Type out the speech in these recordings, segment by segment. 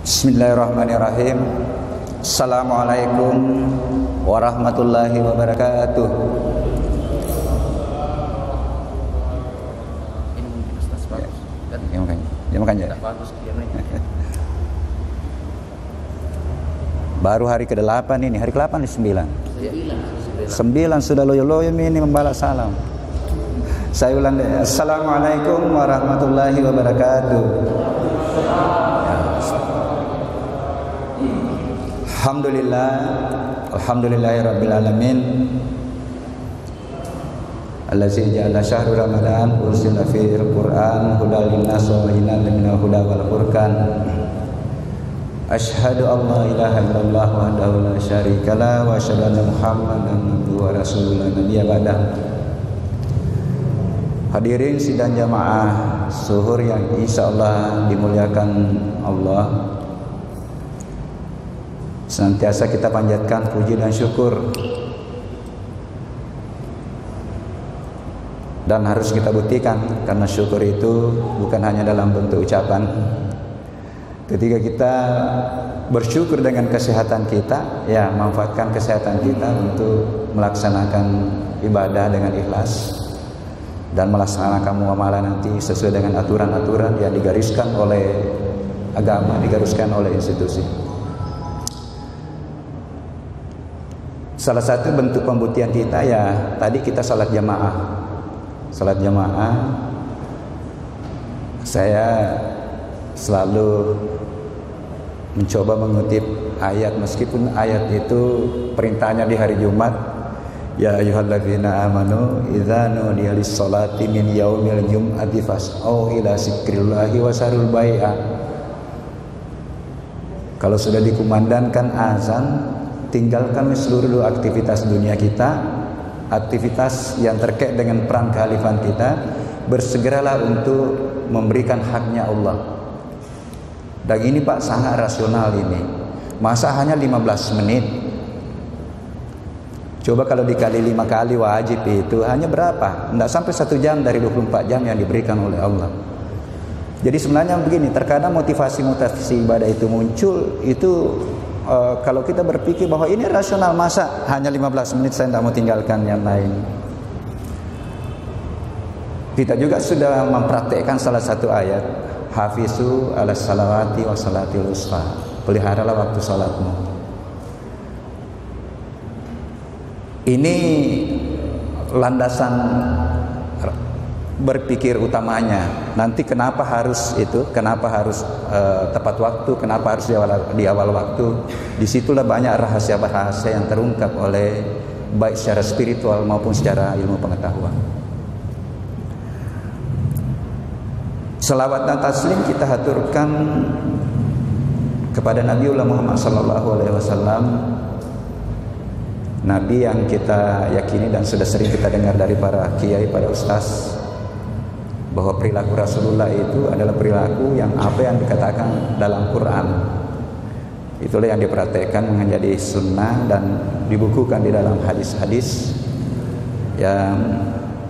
Bismillahirrahmanirrahim. Assalamualaikum warahmatullahi wabarakatuh. Ya makanya. Baru hari ke-8 ini, hari ke-8 di 9. 9 sudah loyo-loyo ini membalas salam. Saya ulang deh. Assalamualaikum warahmatullahi wabarakatuh. Alhamdulillah, alhamdulillahirabbil alamin. Allazi ja'ala syahra Ramadan ursila fihil Qur'an hudal linnas wa bayyinatin minal huda wal furqan. Asyhadu an la ilaha illallah wahdahu la syarikalah wa asyhadu anna Muhammadan abduhu wa rasuluhu la nabiyya ba'dah. Hadirin sidang jamaah zuhur yang insyaallah dimuliakan Allah. Senantiasa kita panjatkan puji dan syukur, dan harus kita buktikan, karena syukur itu bukan hanya dalam bentuk ucapan. Ketika kita bersyukur dengan kesehatan kita, ya manfaatkan kesehatan kita untuk melaksanakan ibadah dengan ikhlas dan melaksanakan muamalah nanti sesuai dengan aturan-aturan yang digariskan oleh agama, digariskan oleh institusi. Salah satu bentuk pembuktian kita ya tadi kita salat jamaah. Salat jamaah, saya selalu mencoba mengutip ayat, meskipun ayat itu perintahnya di hari Jumat, ya ayyuhalladzina amanu idza nudiya lis-sholati min yaumil jum'ati fas'au ila zikrillahi wa sarul bai'a. Kalau sudah dikumandangkan azan, tinggalkan seluruh aktivitas dunia kita, aktivitas yang terkait dengan peran kehalifan kita, bersegeralah untuk memberikan haknya Allah. Dan ini Pak sangat rasional ini. Masa hanya 15 menit? Coba kalau dikali 5 kali wajib itu hanya berapa? Tidak sampai 1 jam dari 24 jam yang diberikan oleh Allah. Jadi sebenarnya begini, terkadang motivasi ibadah itu muncul itu kalau kita berpikir bahwa ini rasional, masa hanya 15 menit saya tidak mau tinggalkan yang lain. Kita juga sudah mempraktekkan salah satu ayat, hafizu ala salawati wa salatil wusta, peliharalah waktu salatmu. Ini landasan berpikir utamanya. Nanti kenapa harus itu, kenapa harus tepat waktu, kenapa harus di awal waktu. Disitulah banyak rahasia-rahasia yang terungkap oleh baik secara spiritual maupun secara ilmu pengetahuan. Selawat dan taslim kita haturkan kepada Nabiullah Muhammad SAW, Nabi yang kita yakini dan sudah sering kita dengar dari para kiai, para ustaz, bahwa perilaku Rasulullah itu adalah perilaku yang apa yang dikatakan dalam Quran. Itulah yang diperhatikan menjadi sunnah dan dibukukan di dalam hadis-hadis yang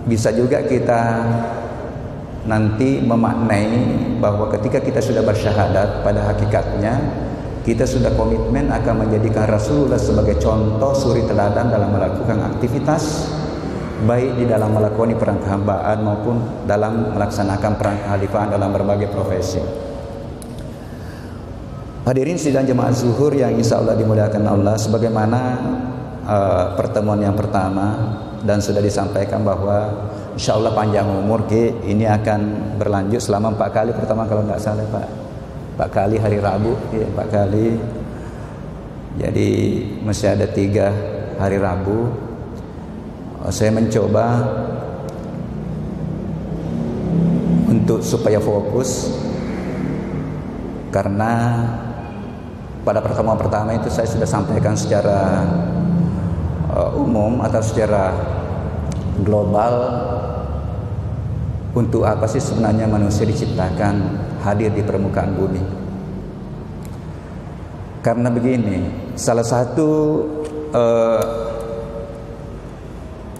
bisa juga kita nanti memaknai bahwa ketika kita sudah bersyahadat, pada hakikatnya kita sudah komitmen akan menjadikan Rasulullah sebagai contoh suri teladan dalam melakukan aktivitas, baik di dalam melakoni peran kehambaan maupun dalam melaksanakan peran kehalifan dalam berbagai profesi. Hadirin sidang jemaah zuhur yang insya Allah dimuliakan Allah, sebagaimana pertemuan yang pertama dan sudah disampaikan bahwa insya Allah panjang umur ini akan berlanjut selama 4 kali. Pertama kalau nggak salah Pak, 4 kali hari Rabu, 4 kali. Jadi masih ada 3 hari Rabu. Saya mencoba untuk supaya fokus, karena pada pertemuan pertama itu saya sudah sampaikan secara umum atau secara global untuk apa sih sebenarnya manusia diciptakan hadir di permukaan bumi. Karena begini, salah satu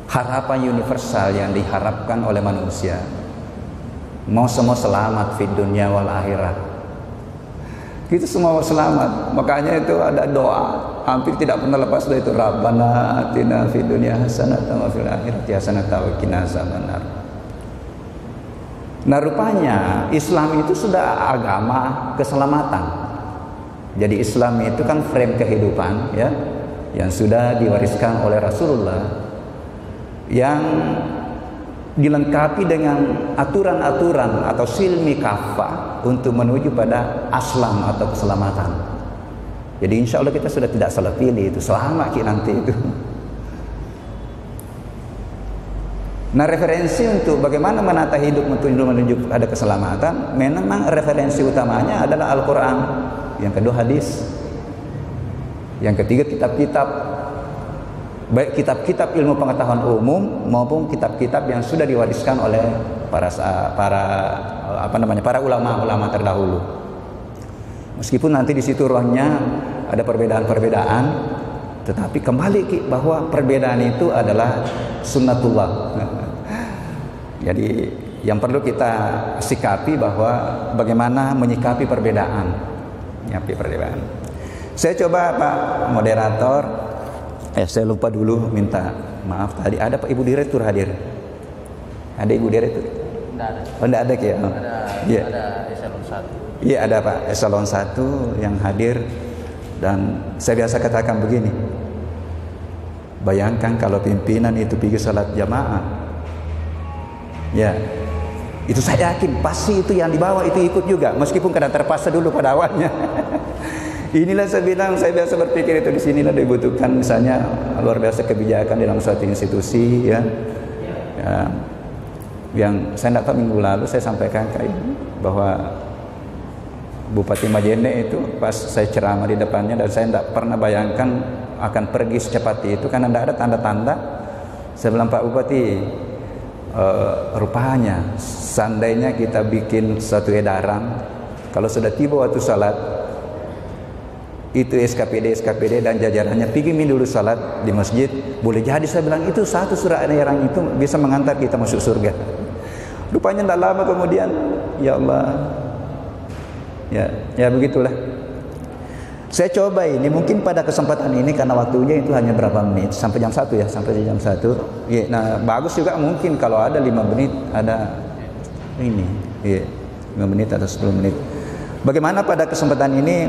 harapan universal yang diharapkan oleh manusia, mau semua selamat di dunia wal akhirat. Kita semua selamat. Makanya itu ada doa, hampir tidak pernah lepas dari itu. Rabbana atina fid dunya hasanatan wa fil akhirati hasanatan wa qina azabannar. Nah, rupanya Islam itu sudah agama keselamatan. Jadi Islam itu kan frame kehidupan ya, yang sudah diwariskan oleh Rasulullah, yang dilengkapi dengan aturan-aturan atau silmi kafah untuk menuju pada aslam atau keselamatan. Jadi insya Allah kita sudah tidak salah pilih, itu selamat nanti itu. Nah, referensi untuk bagaimana menata hidup menuju pada keselamatan, memang referensi utamanya adalah Al-Quran, yang kedua hadis, yang ketiga kitab-kitab, baik kitab-kitab ilmu pengetahuan umum maupun kitab-kitab yang sudah diwariskan oleh para ulama-ulama terdahulu. Meskipun nanti di situ rohnya ada perbedaan-perbedaan, tetapi kembali bahwa perbedaan itu adalah sunnatullah. Jadi yang perlu kita sikapi bahwa bagaimana menyikapi perbedaan. Saya coba Pak Moderator, saya lupa dulu minta maaf tadi, ada Pak Ibu Direktur hadir? Ada Ibu Direktur? Tidak ada. Oh, tidak ada ya? Ada, ada eselon 1. Iya, ada Pak eselon 1 yang hadir. Dan saya biasa katakan begini, bayangkan kalau pimpinan itu pergi salat jamaah, ya itu saya yakin pasti itu yang di bawah itu ikut juga, meskipun kadang terpaksa dulu pada awalnya. Inilah saya bilang, saya biasa berpikir itu di sinilah dibutuhkan misalnya luar biasa kebijakan dalam suatu institusi ya. Yang saya tidak tahu minggu lalu saya sampaikan ke Ibu bahwa Bupati Majene itu pas saya ceramah di depannya, dan saya tidak pernah bayangkan akan pergi secepat itu karena tidak ada tanda-tanda. Saya bilang, Pak Bupati, rupanya seandainya kita bikin satu edaran, kalau sudah tiba waktu salat itu SKPD dan jajarannya pergi dulu salat di masjid, boleh jadi saya bilang itu satu surat edaran itu bisa mengantar kita masuk surga. Rupanya tidak lama kemudian, ya Allah, ya begitulah. Saya coba ini mungkin pada kesempatan ini karena waktunya itu hanya berapa menit, sampai jam 1 ya, sampai jam 1 ya. Nah bagus juga mungkin kalau ada 5 menit, ada ini ya, 5 menit atau 10 menit. Bagaimana pada kesempatan ini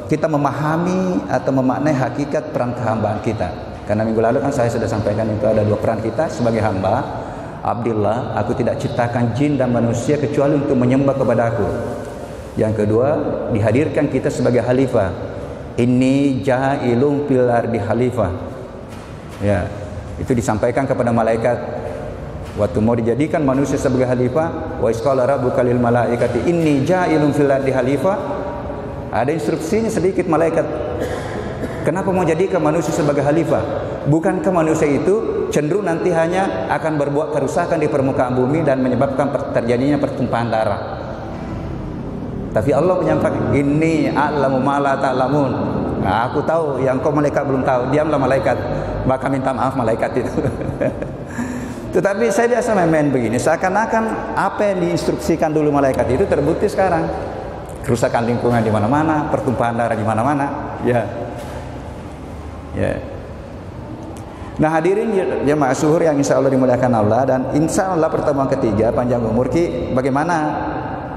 kita memahami atau memaknai hakikat peran kehambaan kita. Karena minggu lalu kan saya sudah sampaikan itu ada 2 peran kita sebagai hamba. Abdillah, aku tidak ciptakan jin dan manusia kecuali untuk menyembah kepada aku. Yang kedua, dihadirkan kita sebagai khalifah. Inni ja'ilun fil ardi khalifah. Ya, itu disampaikan kepada malaikat waktu mau dijadikan manusia sebagai khalifah. Wa isqala rabbuka lil malaikati inni ja'ilun fil ardi khalifah. Ada instruksinya sedikit malaikat. Kenapa mau jadikan manusia sebagai khalifah? Bukankah manusia itu cenderung nanti hanya akan berbuat kerusakan di permukaan bumi dan menyebabkan terjadinya pertumpahan darah? Tapi Allah menyampaikan, inni a'lamu ma la ta'lamun. Nah, aku tahu yang kau malaikat belum tahu. Diamlah malaikat, maka minta maaf malaikat itu. Tetapi saya biasa main-main begini, seakan-akan apa yang diinstruksikan dulu malaikat itu terbukti sekarang. Kerusakan lingkungan di mana-mana, pertumpahan darah di mana-mana. Ya. Nah hadirin jemaah zuhur yang insya Allah dimuliakan Allah, dan insya Allah pertemuan ketiga panjang umur bagaimana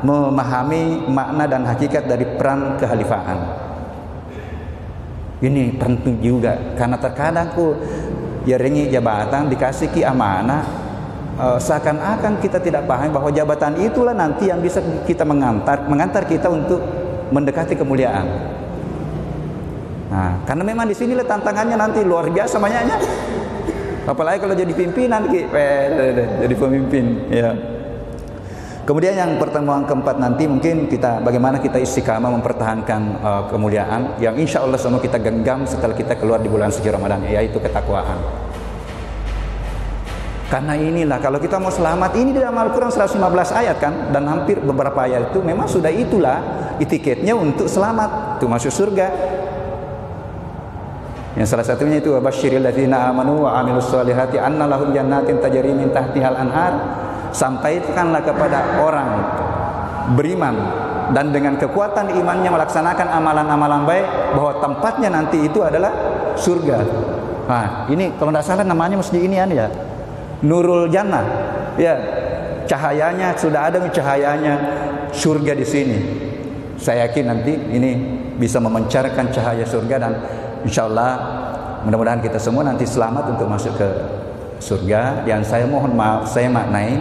memahami makna dan hakikat dari peran kekhalifahan. Ini penting juga karena terkadang ringi jabatan dikasih amanah, seakan-akan kita tidak paham bahwa jabatan itulah nanti yang bisa kita mengantar kita untuk mendekati kemuliaan. Nah, karena memang di sinilah tantangannya nanti luar biasa banyaknya. Apalagi kalau jadi pimpinan, jadi pemimpin. Ya. Kemudian yang pertemuan keempat nanti mungkin bagaimana kita istiqamah mempertahankan kemuliaan yang insya Allah semua kita genggam setelah kita keluar di bulan suci Ramadan, yaitu ketakwaan. Karena inilah kalau kita mau selamat, ini di dalam Al-Quran 115 ayat kan, dan hampir beberapa ayat itu memang sudah itulah etiketnya untuk selamat, itu masuk surga. Yang salah satunya itu wabasyiril ladzina amanu wa amilus solihati anna lahum jannatin tajri min tahtihal anhar. Sampaikanlah kepada orang beriman dan dengan kekuatan imannya melaksanakan amalan-amalan baik, bahwa tempatnya nanti itu adalah surga. Nah, ini kalau tidak salah namanya masjid ini ya, Nurul Jannah. Ya, cahayanya sudah ada, cahayanya surga di sini. Saya yakin nanti ini bisa memancarkan cahaya surga, dan insya Allah mudah-mudahan kita semua nanti selamat untuk masuk ke surga. Dan saya mohon maaf, saya maknai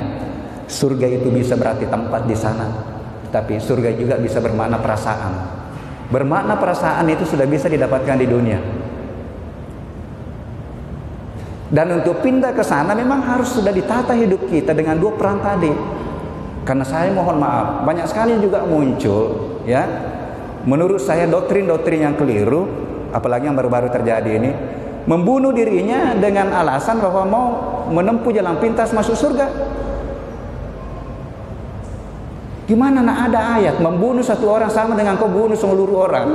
surga itu bisa berarti tempat di sana, tapi surga juga bisa bermakna perasaan. Bermakna perasaan itu sudah bisa didapatkan di dunia. Dan untuk pindah ke sana memang harus sudah ditata hidup kita dengan dua peran tadi. Karena saya mohon maaf, banyak sekali juga muncul ya, menurut saya doktrin-doktrin yang keliru, apalagi yang baru-baru terjadi ini, membunuh dirinya dengan alasan bahwa mau menempuh jalan pintas masuk surga. Gimana nak ada ayat membunuh satu orang sama dengan kau bunuh seluruh orang,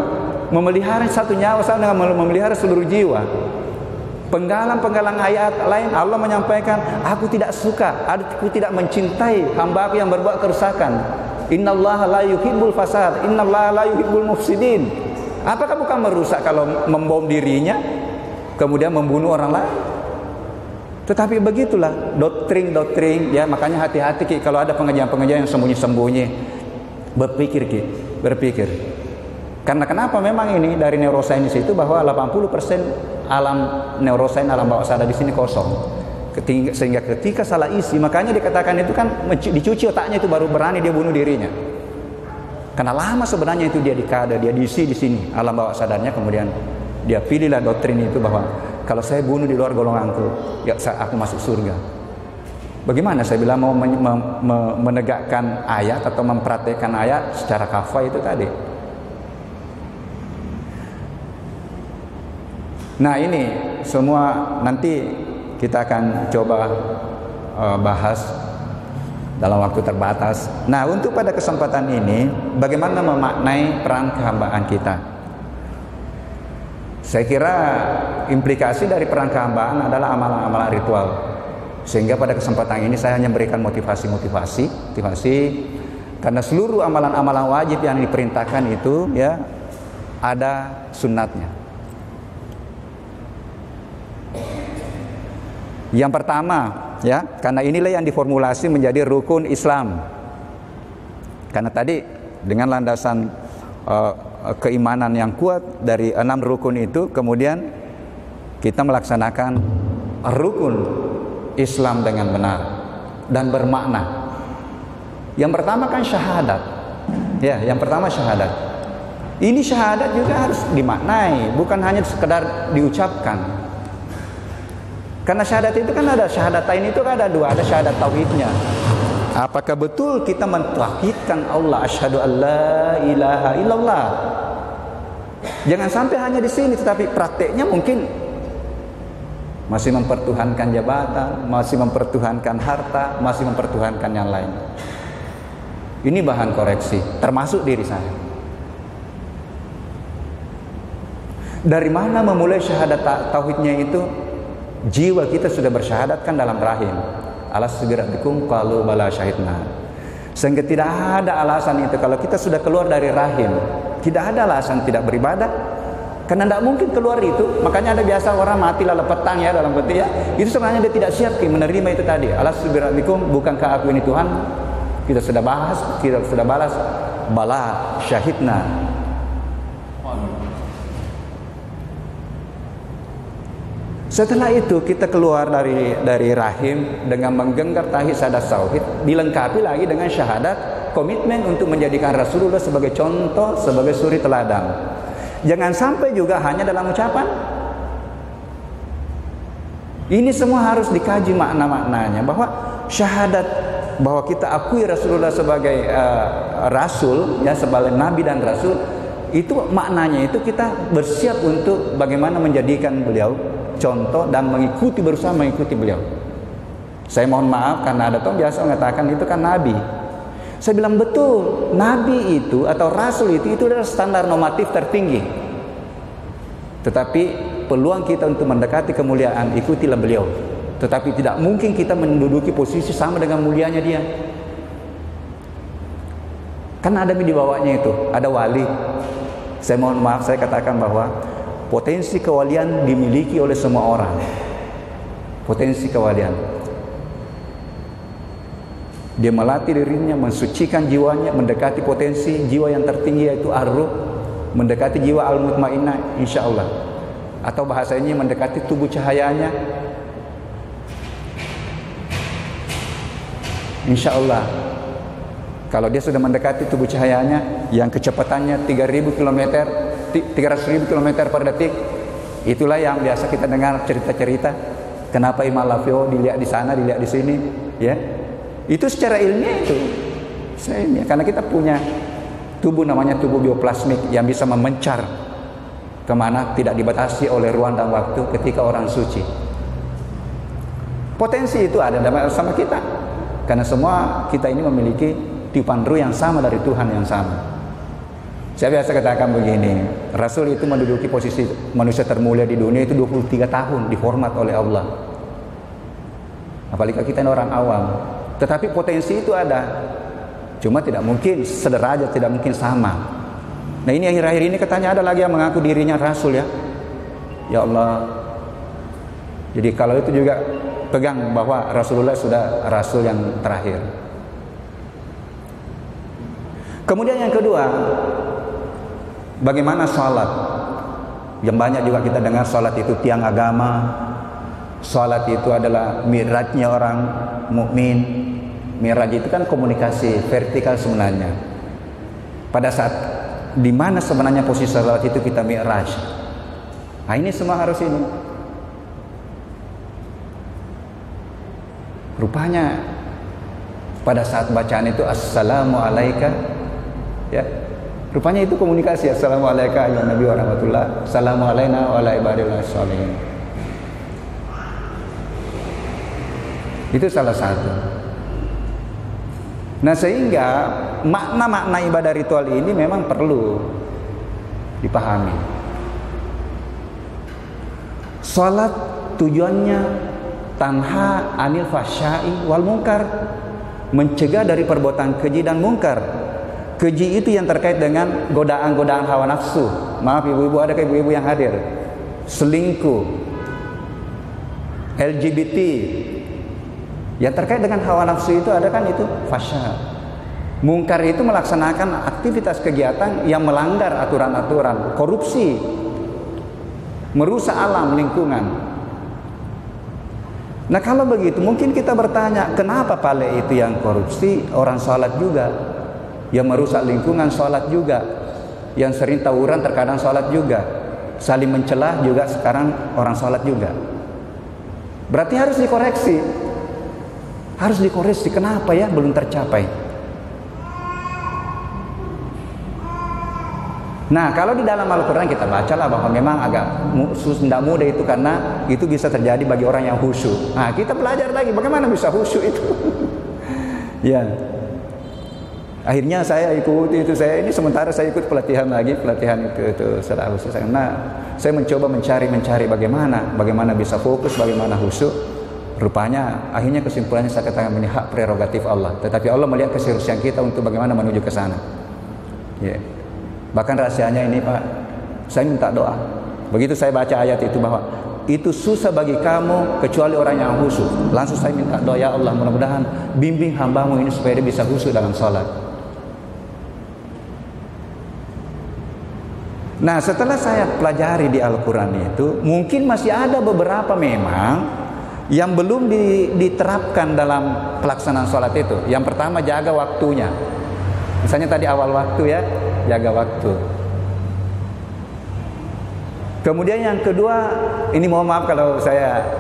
memelihara satu nyawa sama dengan memelihara seluruh jiwa. Penggalang-penggalang ayat lain Allah menyampaikan, aku tidak suka, aku tidak mencintai hamba aku yang berbuat kerusakan. Innallaha la yuhibbul fasad, innallaha la yuhibbul mufsidin. Apakah bukan merusak kalau membom dirinya kemudian membunuh orang lain? Tetapi begitulah doktrin-doktrin ya, makanya hati-hati kalau ada pengajian-pengajian yang sembunyi-sembunyi. Berpikir. Karena kenapa memang ini dari neuroscience itu bahwa 80% alam neurosains, alam bawah sadar di sini kosong. Sehingga ketika salah isi, makanya dikatakan itu kan dicuci otaknya itu baru berani dia bunuh dirinya. Karena lama sebenarnya itu dia dikada, dia diisi di sini alam bawah sadarnya, kemudian dia pilihlah doktrin itu bahwa kalau saya bunuh di luar golonganku, ya aku masuk surga. Bagaimana saya bilang mau menegakkan ayat atau mempraktekkan ayat secara kafah itu tadi. Nah, ini semua nanti kita akan coba bahas dalam waktu terbatas. Nah, untuk pada kesempatan ini, bagaimana memaknai peran kehambaan kita? Saya kira implikasi dari peran kehambaan adalah amalan-amalan ritual. Sehingga pada kesempatan ini saya hanya memberikan motivasi karena seluruh amalan-amalan wajib yang diperintahkan itu ya ada sunnatnya. Yang pertama ya, karena inilah yang diformulasi menjadi rukun Islam. Karena tadi dengan landasan keimanan yang kuat dari 6 rukun itu, kemudian kita melaksanakan rukun Islam dengan benar dan bermakna. Yang pertama kan syahadat. Ya, yang pertama syahadat. Ini syahadat juga harus dimaknai, bukan hanya sekedar diucapkan. Karena syahadat itu kan ada, syahadatain itu kan ada dua, ada syahadat tauhidnya. Apakah betul kita mentauhidkan Allah, asyhadu alla ilaha illallah. Jangan sampai hanya di sini, tetapi prakteknya mungkin masih mempertuhankan jabatan, masih mempertuhankan harta, masih mempertuhankan yang lain. Ini bahan koreksi, termasuk diri saya. Dari mana memulai syahadat tauhidnya itu? Jiwa kita sudah bersyahadatkan dalam rahim. Alasbirabikum qalu bala syahidna. Sehingga tidak ada alasan itu kalau kita sudah keluar dari rahim, tidak ada alasan tidak beribadah. Karena tidak mungkin keluar itu. Makanya ada biasa orang mati lalu petang ya dalam peti ya. Itu sebenarnya dia tidak siap menerima itu tadi. Alasbirabikum, bukankah aku ini Tuhan? Kita sudah bahas, kita sudah balas bala syahidna. Setelah itu kita keluar dari rahim dengan menggenggam tahi syahadat tauhid, dilengkapi lagi dengan syahadat komitmen untuk menjadikan Rasulullah sebagai contoh, sebagai suri teladan. Jangan sampai juga hanya dalam ucapan. Ini semua harus dikaji makna-maknanya, bahwa syahadat bahwa kita akui Rasulullah sebagai rasul ya, sebagai nabi dan rasul, itu maknanya itu kita bersiap untuk bagaimana menjadikan beliau contoh dan berusaha mengikuti beliau. Saya mohon maaf karena ada orang biasa mengatakan itu kan nabi. Saya bilang betul, nabi itu atau rasul itu adalah standar normatif tertinggi. Tetapi peluang kita untuk mendekati kemuliaan, ikutilah beliau. Tetapi tidak mungkin kita menduduki posisi sama dengan mulianya dia. Kan ada di bawahnya itu, ada wali. Saya mohon maaf, saya katakan bahwa potensi kewalian dimiliki oleh semua orang. Potensi kewalian. Dia melatih dirinya, mensucikan jiwanya, mendekati potensi jiwa yang tertinggi yaitu ar-ruh, mendekati jiwa al-mutmainnah insyaallah. Atau bahasanya mendekati tubuh cahayanya. Insyaallah. Kalau dia sudah mendekati tubuh cahayanya yang kecepatannya 3.000 km, 300.000 km per detik, itulah yang biasa kita dengar cerita-cerita. Kenapa Imam Lafio dilihat di sana, dilihat di sini, ya? Itu secara ilmiah itu. Karena kita punya tubuh namanya tubuh bioplasmik yang bisa memencar kemana tidak dibatasi oleh ruang dan waktu ketika orang suci. Potensi itu ada sama kita. Karena semua kita ini memiliki tiupan ruh yang sama dari Tuhan yang sama. Saya biasa katakan begini, Rasul itu menduduki posisi manusia termulia di dunia itu 23 tahun dihormat oleh Allah. Apalagi kita ini orang awam. Tetapi potensi itu ada. Cuma tidak mungkin sederajat, tidak mungkin sama. Nah ini akhir-akhir ini katanya ada lagi yang mengaku dirinya Rasul ya. Ya Allah. Jadi kalau itu juga pegang bahwa Rasulullah sudah Rasul yang terakhir. Kemudian yang kedua, bagaimana sholat? Yang banyak juga kita dengar sholat itu tiang agama. Sholat itu adalah mi'rajnya orang mukmin. Mi'raj itu kan komunikasi vertikal sebenarnya. Pada saat di mana sebenarnya posisi sholat itu kita mi'raj. Nah ini semua harus ini. Rupanya pada saat bacaan itu assalamualaikum. Ya, rupanya itu komunikasi. Assalamualaikum ya Nabi wa rahmatullah. Assalamualaikum wa ala ibadillah sholihin. Itu salah satu. Nah sehingga makna-makna ibadah ritual ini memang perlu dipahami. Salat tujuannya tanha anil fahsya'i wal munkar, mencegah dari perbuatan keji dan mungkar. Keji itu yang terkait dengan godaan-godaan hawa nafsu. Maaf ibu-ibu, ada ibu-ibu yang hadir. Selingkuh, LGBT. Yang terkait dengan hawa nafsu itu ada kan itu fahsya. Mungkar itu melaksanakan aktivitas kegiatan yang melanggar aturan-aturan, korupsi, merusak alam lingkungan. Nah kalau begitu mungkin kita bertanya, kenapa pale itu yang korupsi orang sholat juga? Yang merusak lingkungan sholat juga, yang sering tawuran terkadang sholat juga, saling mencelah juga sekarang orang sholat juga. Berarti harus dikoreksi. Harus dikoreksi. Kenapa ya belum tercapai? Nah kalau di dalam Al-Quran kita bacalah bahwa memang agak tidak mudah itu, karena itu bisa terjadi bagi orang yang khusyuk. Nah kita belajar lagi bagaimana bisa khusyuk itu. Ya. Akhirnya saya ikuti itu, ini sementara saya ikut pelatihan itu secara khusus. Karena saya mencoba mencari bagaimana bisa fokus, bagaimana khusyuk. Rupanya akhirnya kesimpulannya saya katakan ini hak prerogatif Allah. Tetapi Allah melihat keseriusan kita untuk bagaimana menuju ke sana. Ya. Bahkan rahasianya ini Pak, saya minta doa. Begitu saya baca ayat itu bahwa itu susah bagi kamu kecuali orang yang khusyuk. Langsung saya minta doa, ya Allah mudah-mudahan bimbing hambamu ini supaya dia bisa khusyuk dalam sholat. Nah setelah saya pelajari di Al-Quran itu, mungkin masih ada beberapa memang yang belum diterapkan dalam pelaksanaan sholat itu. Yang pertama jaga waktunya. Misalnya tadi awal waktu ya, jaga waktu. Kemudian yang kedua, ini mohon maaf kalau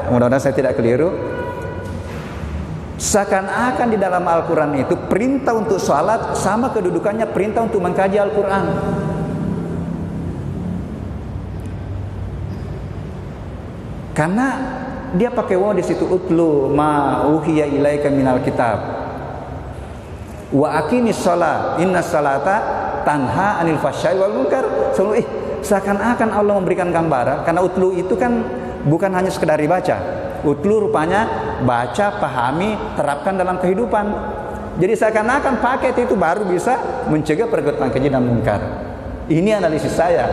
mudah-mudahan saya tidak keliru. Seakan-akan di dalam Al-Quran itu perintah untuk sholat sama kedudukannya perintah untuk mengkaji Al-Quran. Karena dia pakai waw di situ, utlu ma uhiya ilaika minal kitab wa aqimis shalah innas salata tanha anil fahsya'i wal munkar. Seakan-akan Allah memberikan gambaran, karena utlu itu kan bukan hanya sekedar dibaca. Utlu rupanya baca, pahami, terapkan dalam kehidupan. Jadi seakan-akan paket itu baru bisa mencegah perbuatan keji dan mungkar. Ini analisis saya,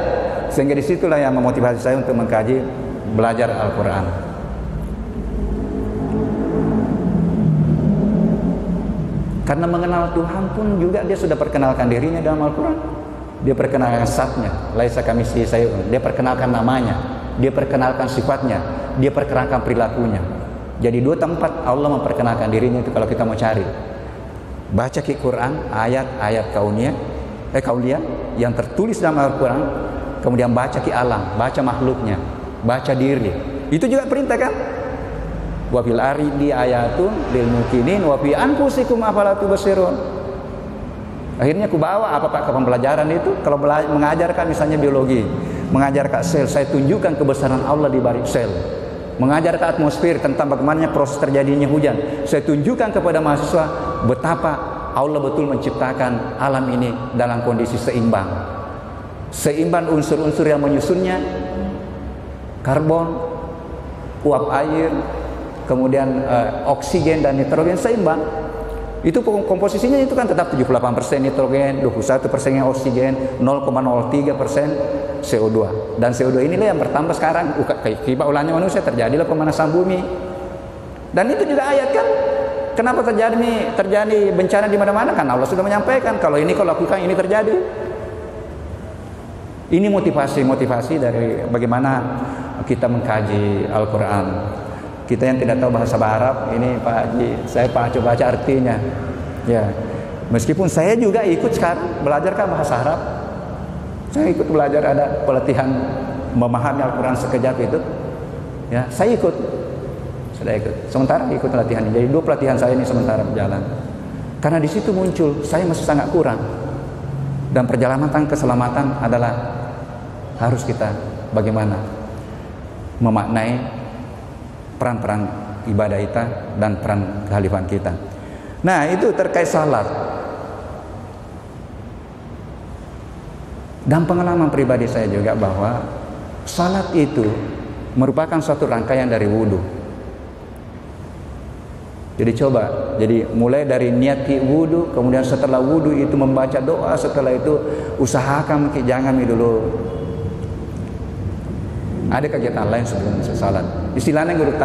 sehingga disitulah yang memotivasi saya untuk mengkaji, belajar Al-Quran. Karena mengenal Tuhan pun juga dia sudah perkenalkan dirinya dalam Al-Quran. Dia perkenalkan zatnya, laisa kamitslihi syai'un. Dia perkenalkan namanya, dia perkenalkan sifatnya, dia perkenalkan perilakunya. Jadi 2 tempat Allah memperkenalkan dirinya itu kalau kita mau cari. Baca ki Quran, ayat-ayat kauniyah yang tertulis dalam Al-Quran, kemudian baca ki alam, baca makhluknya, baca diri. Itu juga perintah kan? Wa fil ardi ayatun lil mukminin wa fi anfusikum afala tubsirun. Akhirnya aku bawa apa Pak ke pembelajaran itu, kalau mengajarkan misalnya biologi, mengajarkan sel, saya tunjukkan kebesaran Allah di balik sel. Mengajarkan atmosfer tentang bagaimana proses terjadinya hujan, saya tunjukkan kepada mahasiswa betapa Allah betul menciptakan alam ini dalam kondisi seimbang. Seimbang unsur-unsur yang menyusunnya, karbon, uap air, kemudian oksigen dan nitrogen seimbang. Itu komposisinya itu kan tetap 78% nitrogen, 21% oksigen, 0,03% CO2. Dan CO2 inilah yang bertambah sekarang. Akibat ulahnya manusia terjadilah pemanasan bumi. Dan itu juga ayat kan. Kenapa terjadi bencana di mana-mana? Kan Allah sudah menyampaikan kalau ini kau lakukan ini terjadi. Ini motivasi dari bagaimana kita mengkaji Al-Quran. Kita yang tidak tahu bahasa Arab, ini Pak Haji, saya baca artinya. Ya, meskipun saya juga ikut sekarang belajar kan bahasa Arab. Saya ikut belajar, ada pelatihan memahami Al-Quran sekejap itu. Ya, saya ikut. Sudah ikut. Sementara ikut pelatihan ini. Jadi 2 pelatihan saya ini sementara berjalan. Karena di situ muncul saya masih sangat kurang. Dan perjalanan keselamatan adalah harus kita bagaimana memaknai peran-peran ibadah kita dan peran kehalifan kita. Nah, itu terkait salat. Dan pengalaman pribadi saya juga bahwa salat itu merupakan suatu rangkaian dari wudhu. Jadi mulai dari niat wudhu, kemudian setelah wudhu itu membaca doa, setelah itu usahakan jangan dulu ada kegiatan lain sebelum salat. Istilahnya guru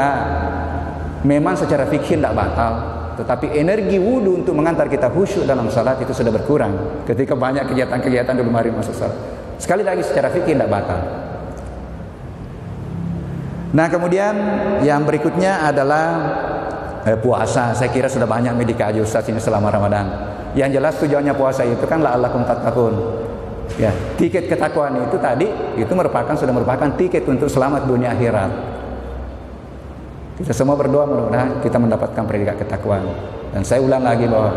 memang secara fikih tidak batal, tetapi energi wudhu untuk mengantar kita khusyuk dalam salat itu sudah berkurang ketika banyak kegiatan-kegiatan dulu mari masuk salat. Sekali lagi secara fikih tidak batal. Nah, kemudian yang berikutnya adalah puasa. Saya kira sudah banyak dikaji Ustaz ini selama Ramadan. Yang jelas tujuannya puasa itu kan la'allakum tattaqun. Ya, tiket ketakwaan itu tadi itu sudah merupakan tiket untuk selamat dunia akhirat. Kita semua berdoa mudah-mudahan kita mendapatkan predikat ketakwaan. Dan saya ulang lagi bahwa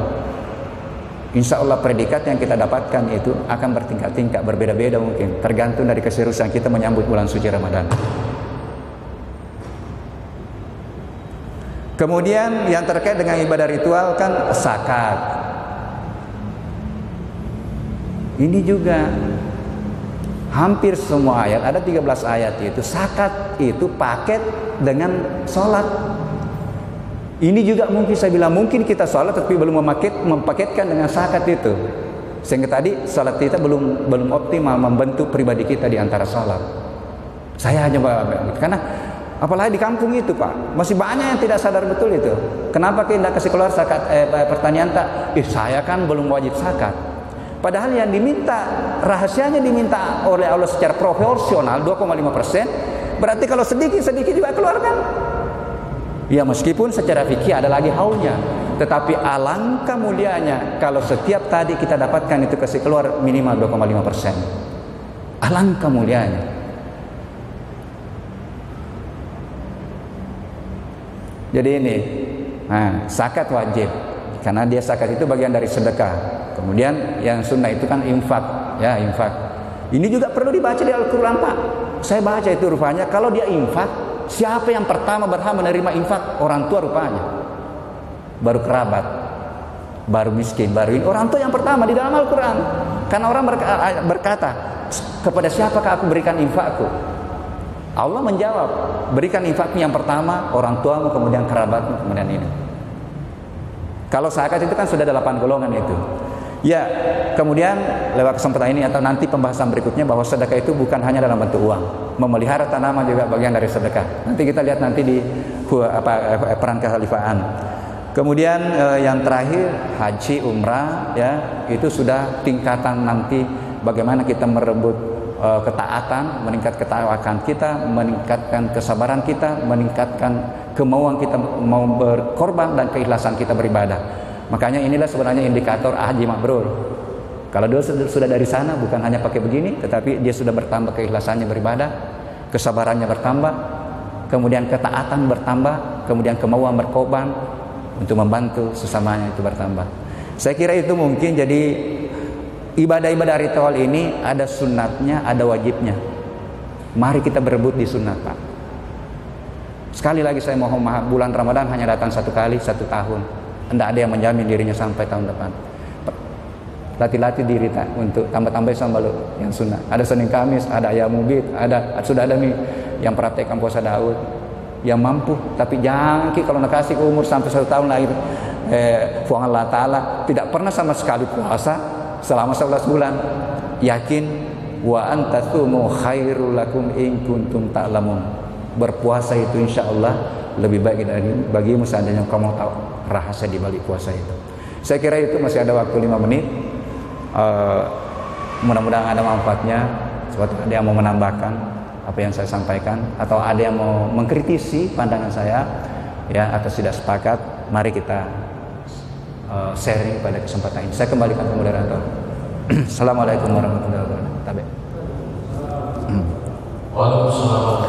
insya Allah predikat yang kita dapatkan itu akan bertingkat-tingkat, berbeda-beda mungkin, tergantung dari keseriusan kita menyambut bulan suci Ramadan. Kemudian yang terkait dengan ibadah ritual kan zakat. Ini juga hampir semua ayat, ada 13 ayat itu zakat itu paket dengan sholat. Ini juga mungkin saya bilang mungkin kita sholat tapi belum mempaketkan dengan zakat itu, sehingga tadi sholat kita belum optimal membentuk pribadi kita di antara sholat. Saya hanya karena apalagi di kampung itu Pak, masih banyak yang tidak sadar betul itu. Kenapa kita tidak kasih keluar zakat? Pertanyaan saya kan belum wajib zakat. Padahal yang diminta, rahasianya diminta oleh Allah secara proporsional 2,5%. Berarti kalau sedikit-sedikit juga keluarkan. Ya meskipun secara fikih ada lagi haulnya, tetapi alangkah mulianya kalau setiap tadi kita dapatkan itu kasih keluar minimal 2,5%. Alangkah mulianya. Jadi ini, zakat wajib karena dia zakat itu bagian dari sedekah. Kemudian yang sunnah itu kan infak, ya infak. Ini juga perlu dibaca di Al-Quran Pak. Saya baca itu rupanya kalau dia infak, siapa yang pertama berhak menerima infak? Orang tua rupanya. Baru kerabat, baru miskin, baru ini. Orang tua yang pertama di dalam Al-Quran. Karena orang berkata, kepada siapakah aku berikan infakku? Allah menjawab, berikan infakmu yang pertama orang tuamu, kemudian kerabatmu, kemudian ini. Kalau zakat itu kan sudah 8 golongan itu. Ya, kemudian lewat kesempatan ini atau nanti pembahasan berikutnya bahwa sedekah itu bukan hanya dalam bentuk uang. Memelihara tanaman juga bagian dari sedekah. Nanti kita lihat nanti di peran kekhalifahan. Kemudian yang terakhir haji, umrah, ya itu sudah tingkatan nanti bagaimana kita merebut ketaatan, meningkat ketakwaan kita, meningkatkan kesabaran kita, meningkatkan kemauan kita mau berkorban dan keikhlasan kita beribadah. Makanya inilah sebenarnya indikator haji mabrur. Kalau dia sudah dari sana bukan hanya pakai begini, tetapi dia sudah bertambah keikhlasannya beribadah, kesabarannya bertambah, kemudian ketaatan bertambah, kemudian kemauan berkorban untuk membantu sesamanya itu bertambah. Saya kira itu mungkin jadi ibadah-ibadah ritual ini ada sunatnya, ada wajibnya. Mari kita berebut di sunat, Pak. Sekali lagi saya mohon maaf, bulan Ramadan hanya datang 1 kali 1 tahun. Tidak ada yang menjamin dirinya sampai tahun depan. Latih-latih diri untuk tambah-tambah sama yang sunnah. Ada Senin Kamis, ada ayam mubit, sudah ada nih yang praktekkan puasa Daud. Yang mampu, tapi jangan kalau nak kasih umur sampai 1 tahun lagi. Fuang Allah Ta'ala tidak pernah sama sekali puasa selama 11 bulan. Yakin wa antasumu khairul lakum in kuntum ta'lamun. Berpuasa itu insya Allah lebih baik bagimu seandainya kamu tahu rahasia di balik puasa itu. Saya kira itu masih ada waktu 5 menit. Mudah-mudahan ada manfaatnya. Sebab ada yang mau menambahkan apa yang saya sampaikan atau ada yang mau mengkritisi pandangan saya ya atau tidak sepakat, mari kita sharing pada kesempatan ini. Saya kembalikan ke moderator. Assalamualaikum warahmatullahi wabarakatuh. Waalaikumsalam.